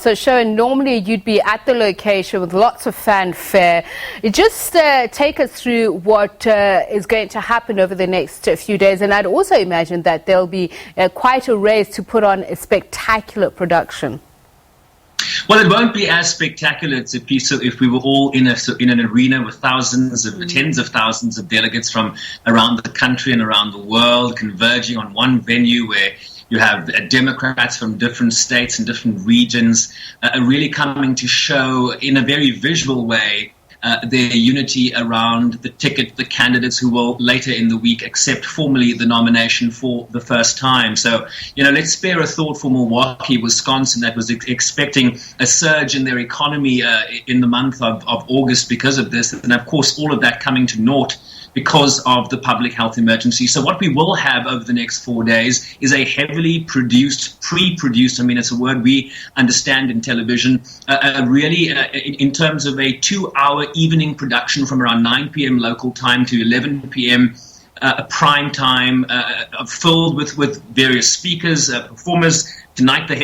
So, Sherwin, normally you'd be at the location with lots of fanfare. Just take us through what is going to happen over the next few days. And I'd also imagine that there'll be quite a race to put on a spectacular production. Well, it won't be as spectacular, Tsepiso, if we were all in an arena with tens of thousands of delegates from around the country and around the world converging on one venue where you have Democrats from different states and different regions really coming to show in a very visual way their unity around the ticket, the candidates who will later in the week accept formally the nomination for the first time. So, let's spare a thought for Milwaukee, Wisconsin, that was expecting a surge in their economy in the month of August because of this. And of course, all of that coming to naught because of the public health emergency. So what we will have over the next 4 days is a heavily pre-produced, it's a word we understand in television, really in terms of a 2-hour evening production from around 9 p.m. local time to 11 p.m. Prime time, filled with various speakers, performers. Tonight, the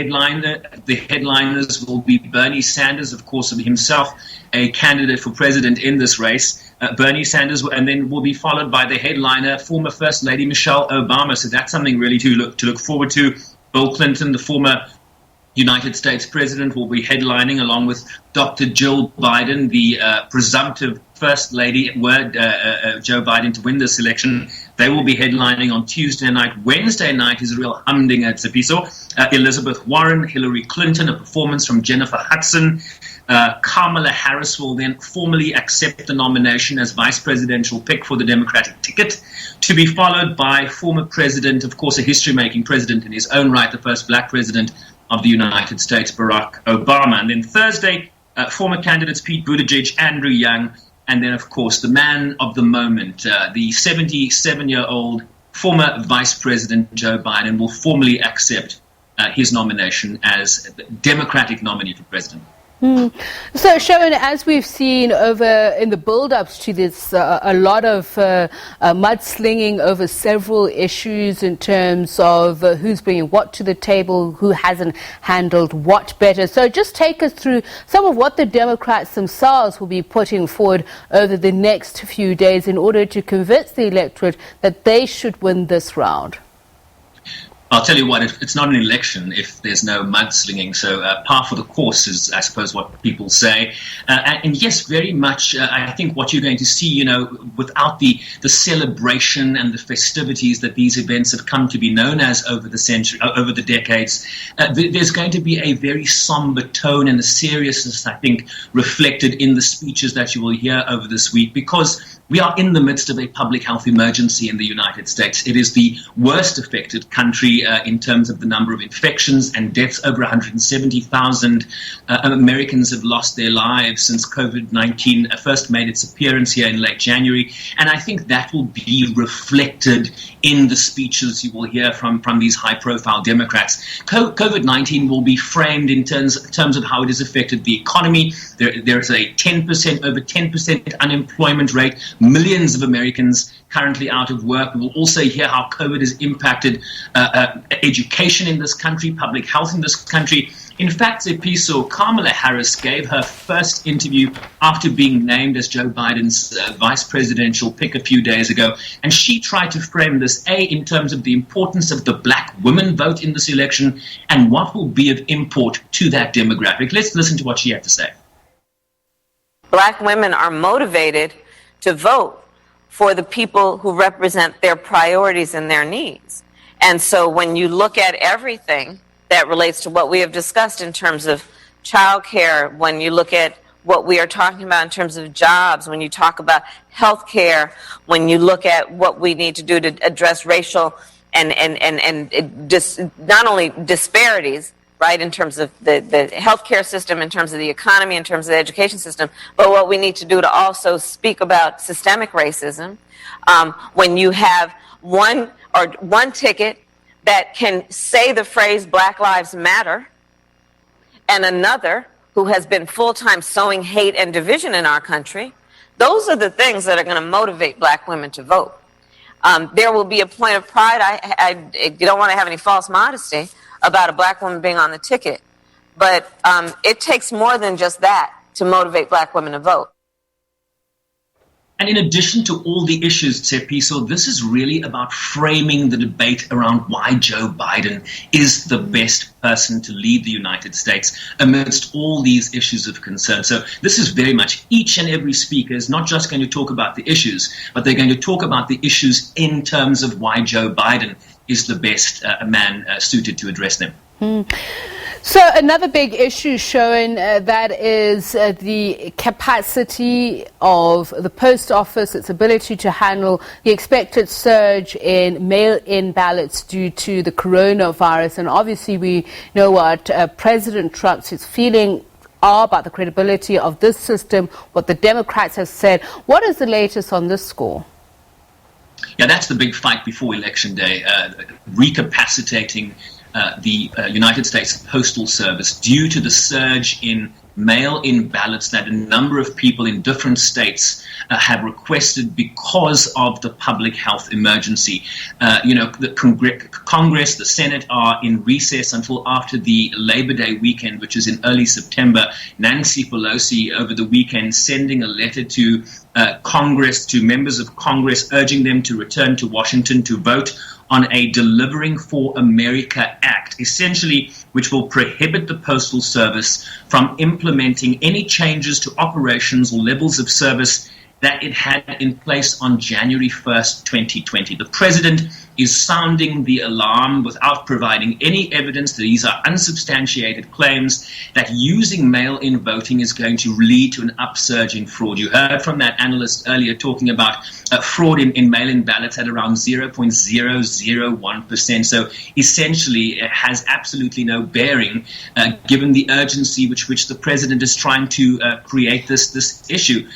headliners will be Bernie Sanders, of course, himself a candidate for president in this race. Bernie Sanders, and then will be followed by the headliner, former First Lady Michelle Obama. So that's something really to look forward to. Bill Clinton, the former United States president, will be headlining along with Dr. Jill Biden, the presumptive First Lady, were Joe Biden to win this election. They will be headlining on Tuesday night. Wednesday night is a real humdinger at Tsepiso. Elizabeth Warren, Hillary Clinton, a performance from Jennifer Hudson. Kamala Harris will then formally accept the nomination as vice presidential pick for the Democratic ticket, to be followed by former president, of course, a history-making president in his own right, the first black president of the United States, Barack Obama. And then Thursday, former candidates Pete Buttigieg, Andrew Yang, and then, of course, the man of the moment, the 77-year-old former Vice President Joe Biden will formally accept his nomination as the Democratic nominee for president. So, Sherwin, as we've seen over in the build-ups to this, a lot of mudslinging over several issues in terms of who's bringing what to the table, who hasn't handled what better. So just take us through some of what the Democrats themselves will be putting forward over the next few days in order to convince the electorate that they should win this round. I'll tell you what, it's not an election if there's no mudslinging. So par for the course is, I suppose, what people say. And yes, very much, I think what you're going to see, without the celebration and the festivities that these events have come to be known as over the decades, there's going to be a very somber tone and a seriousness, I think, reflected in the speeches that you will hear over this week, because we are in the midst of a public health emergency in the United States. It is the worst affected country in terms of the number of infections and deaths. Over 170,000 Americans have lost their lives since COVID-19 first made its appearance here in late January. And I think that will be reflected in the speeches you will hear from these high-profile Democrats. COVID-19 will be framed in terms of how it has affected the economy. There is a over 10% unemployment rate. Millions of Americans currently out of work. We will also hear how COVID has impacted education in this country, public health in this country. In fact, Tsepiso, Kamala Harris gave her first interview after being named as Joe Biden's vice presidential pick a few days ago. And she tried to frame this, in terms of the importance of the black women vote in this election and what will be of import to that demographic. Let's listen to what she had to say. Black women are motivated to vote for the people who represent their priorities and their needs. And so when you look at everything that relates to what we have discussed in terms of childcare, when you look at what we are talking about in terms of jobs, when you talk about health care, when you look at what we need to do to address racial and not only disparities, right, in terms of the healthcare system, in terms of the economy, in terms of the education system, but what we need to do to also speak about systemic racism. When you have one ticket that can say the phrase Black Lives Matter, and another who has been full-time sowing hate and division in our country, those are the things that are going to motivate black women to vote. There will be a point of pride. I don't want to have any false modesty about a black woman being on the ticket. But it takes more than just that to motivate black women to vote. And in addition to all the issues, Tsepiso, this is really about framing the debate around why Joe Biden is the best person to lead the United States amidst all these issues of concern. So this is very much each and every speaker is not just going to talk about the issues, but they're going to talk about the issues in terms of why Joe Biden is the best man suited to address them. So another big issue showing that is the capacity of the post office, its ability to handle the expected surge in mail-in ballots due to the coronavirus. And obviously we know what President Trump's feeling are about the credibility of this system, what the Democrats have said. What is the latest on this score? Yeah, that's the big fight before Election Day, recapacitating the United States Postal Service due to the surge in mail-in ballots that a number of people in different states have requested because of the public health emergency. The Congress, the Senate are in recess until after the Labor Day weekend, which is in early September. Nancy Pelosi over the weekend sending a letter to Congress, to members of Congress, urging them to return to Washington to vote on a Delivering for America Act, essentially, which will prohibit the Postal Service from implementing any changes to operations or levels of service that it had in place on January 1st, 2020. The president is sounding the alarm without providing any evidence that these are unsubstantiated claims that using mail-in voting is going to lead to an upsurge in fraud. You heard from that analyst earlier talking about fraud in mail-in ballots at around 0.001%. So essentially it has absolutely no bearing given the urgency which the president is trying to create this issue.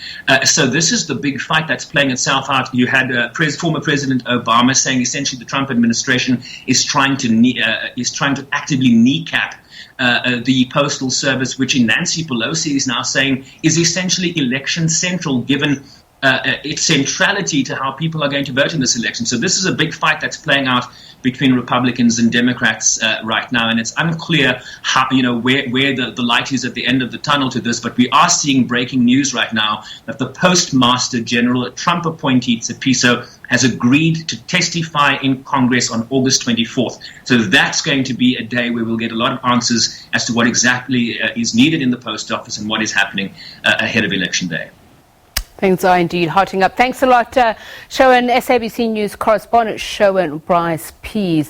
So this is the big fight that's playing itself out. You had former President Obama saying essentially the Trump administration is trying to actively kneecap the Postal Service, which in Nancy Pelosi is now saying is essentially election central, given its centrality to how people are going to vote in this election. So this is a big fight that's playing out between Republicans and Democrats right now, and it's unclear how, where the light is at the end of the tunnel to this. But we are seeing breaking news right now that the Postmaster General, a Trump appointee, Tsepiso, has agreed to testify in Congress on August 24th. So that's going to be a day where we'll get a lot of answers as to what exactly is needed in the post office and what is happening ahead of Election Day. Things are indeed hotting up. Thanks a lot, Sherwin. SABC News correspondent Sherwin Bryce-Pease.